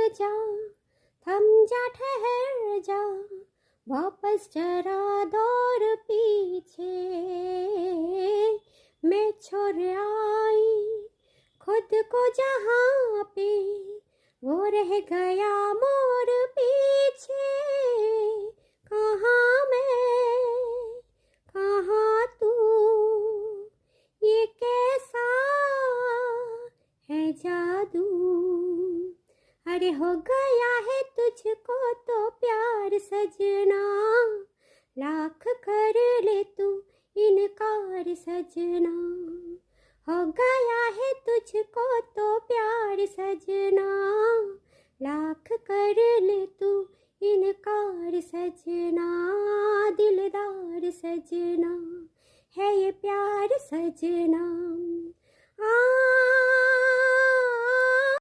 जा, थम जा, ठहर जा, वापस जरा दौड़ पीछे। मैं छोड़ आई खुद को जहाँ पे, वो रह गया मोर पीछे। कहाँ मैं, कहाँ तू, ये कैसा है जादू। अरे हो गया है तुझको तो प्यार सजना, लाख कर ले तू इनकार सजना। हो गया है तुझको तो प्यार सजना, लाख कर ले तू इनकार सजना। दिलदार सजना है ये प्यार सजना।